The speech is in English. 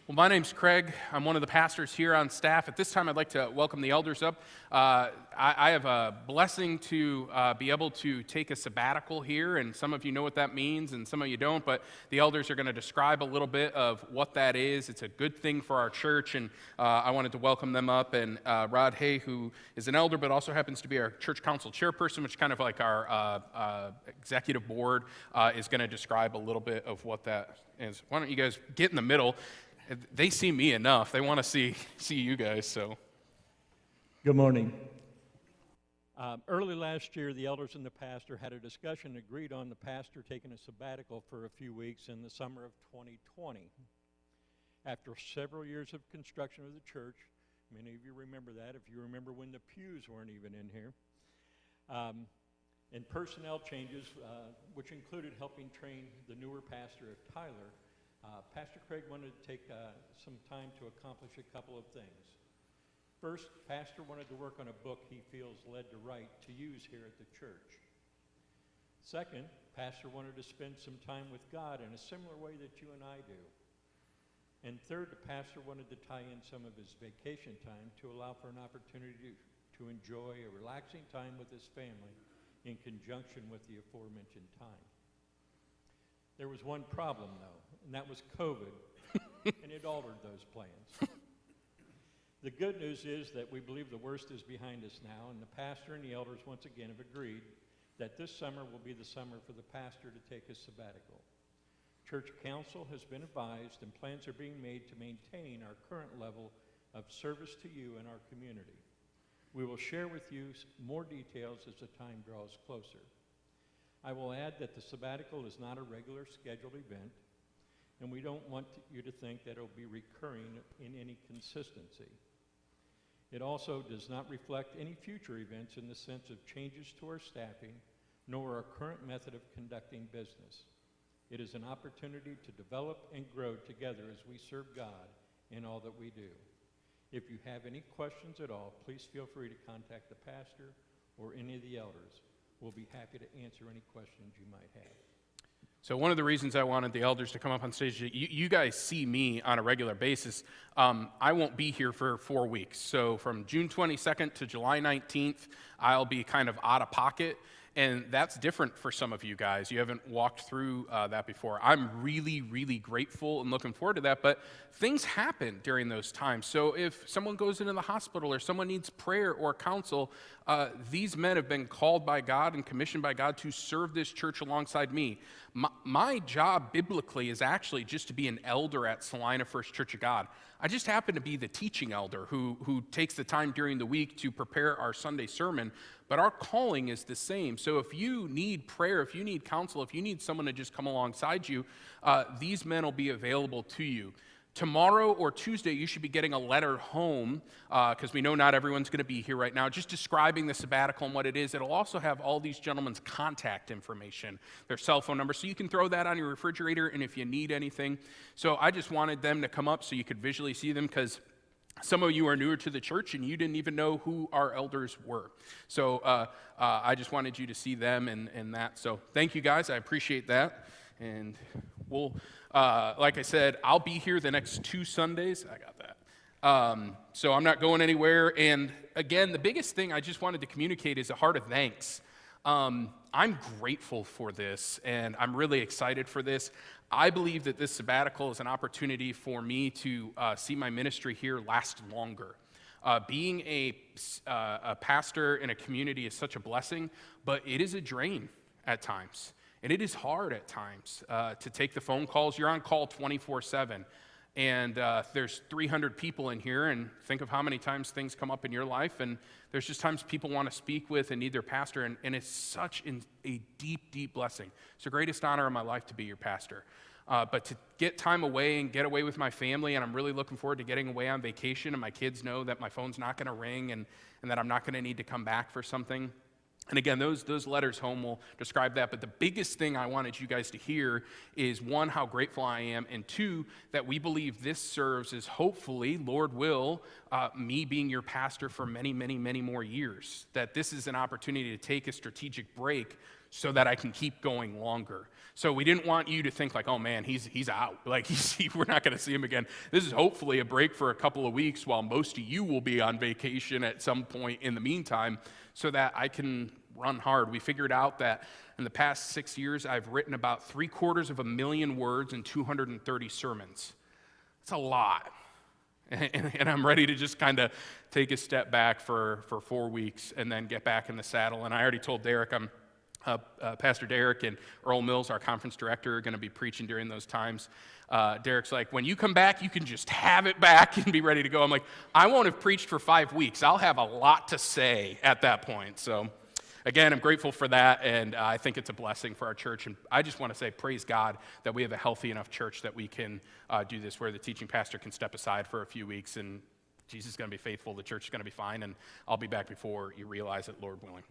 Well, my name's Craig. I'm one of the pastors here on staff. At this time, I'd like to welcome the elders up. I have a blessing to be able to take a sabbatical here, and some of you know what that means, and some of you don't, but the elders are going to describe a little bit of what that is. It's a good thing for our church, and I wanted to welcome them up. And Rod Hay, who is an elder, but also happens to be our church council chairperson, which is kind of like our executive board, is going to describe a little bit of what that is. Why don't you guys get in the middle? They see me enough. They want to see you guys, so. Good morning. Early last year, the elders and the pastor had a discussion and agreed on the pastor taking a sabbatical for a few weeks in the summer of 2020. After several years of construction of the church, many of you remember that, if you remember when the pews weren't even in here, and personnel changes, which included helping train the newer pastor of Tyler, Pastor Craig wanted to take some time to accomplish a couple of things. First, Pastor wanted to work on a book he feels led to write to use here at the church. Second, Pastor wanted to spend some time with God in a similar way that you and I do. And third, the pastor wanted to tie in some of his vacation time to allow for an opportunity to enjoy a relaxing time with his family in conjunction with the aforementioned time. There was one problem, though, and that was COVID, and it altered those plans. The good news is that we believe the worst is behind us now, and the pastor and the elders once again have agreed that this summer will be the summer for the pastor to take a sabbatical. Church council has been advised, and plans are being made to maintain our current level of service to you and our community. We will share with you more details as the time draws closer. I will add that the sabbatical is not a regular scheduled event, and we don't want you to think that it will be recurring in any consistency. It also does not reflect any future events in the sense of changes to our staffing, nor our current method of conducting business. It is an opportunity to develop and grow together as we serve God in all that we do. If you have any questions at all, please feel free to contact the pastor or any of the elders. We'll be happy to answer any questions you might have. So one of the reasons I wanted the elders to come up on stage, you guys see me on a regular basis. I won't be here for 4 weeks. So from June 22nd to July 19th, I'll be kind of out of pocket. And that's different for some of you guys. You haven't walked through that before. I'm really, really grateful and looking forward to that. But things happen during those times. So if someone goes into the hospital or someone needs prayer or counsel, these men have been called by God and commissioned by God to serve this church alongside me. My job biblically is actually just to be an elder at Salina First Church of God. I just happen to be the teaching elder who takes the time during the week to prepare our Sunday sermon, but our calling is the same. So if you need prayer, if you need counsel, if you need someone to just come alongside you, these men will be available to you. Tomorrow or Tuesday, you should be getting a letter home, because we know not everyone's going to be here right now, just describing the sabbatical and what it is. It'll also have all these gentlemen's contact information, their cell phone number, so you can throw that on your refrigerator, and if you need anything. So I just wanted them to come up so you could visually see them, because some of you are newer to the church, and you didn't even know who our elders were. So I just wanted you to see them and that. So thank you, guys. I appreciate that. And we'll, like I said, I'll be here the next 2 Sundays. I got that. So I'm not going anywhere. And again, the biggest thing I just wanted to communicate is a heart of thanks. I'm grateful for this, and I'm really excited for this. I believe that this sabbatical is an opportunity for me to see my ministry here last longer. Being a pastor in a community is such a blessing, but it is a drain at times. And it is hard at times to take the phone calls. You're on call 24/7. And there's 300 people in here, and think of how many times things come up in your life. And there's just times people want to speak with and need their pastor, and it's such a deep, deep blessing. It's the greatest honor of my life to be your pastor. But to get time away and get away with my family, and I'm really looking forward to getting away on vacation, and my kids know that my phone's not going to ring and that I'm not going to need to come back for something. And again, those letters home will describe that. But the biggest thing I wanted you guys to hear is, one, how grateful I am, and two, that we believe this serves as, hopefully, Lord will, me being your pastor for many, many, many more years. That this is an opportunity to take a strategic break so that I can keep going longer. So we didn't want you to think like, oh man, he's out. Like we're not going to see him again. This is hopefully a break for a couple of weeks while most of you will be on vacation at some point in the meantime, so that I can run hard. We figured out that in the past 6 years, I've written about 750,000 words and 230 sermons. It's a lot. And I'm ready to just kind of take a step back for 4 weeks and then get back in the saddle. And I already told Derek, Pastor Derek and Earl Mills, our conference director, are going to be preaching during those times. Derek's like, when you come back, you can just have it back and be ready to go. I'm like, I won't have preached for 5 weeks. I'll have a lot to say at that point. So again, I'm grateful for that, and I think it's a blessing for our church. And I just want to say, praise God that we have a healthy enough church that we can do this, where the teaching pastor can step aside for a few weeks, and Jesus is going to be faithful, the church is going to be fine, and I'll be back before you realize it, Lord willing.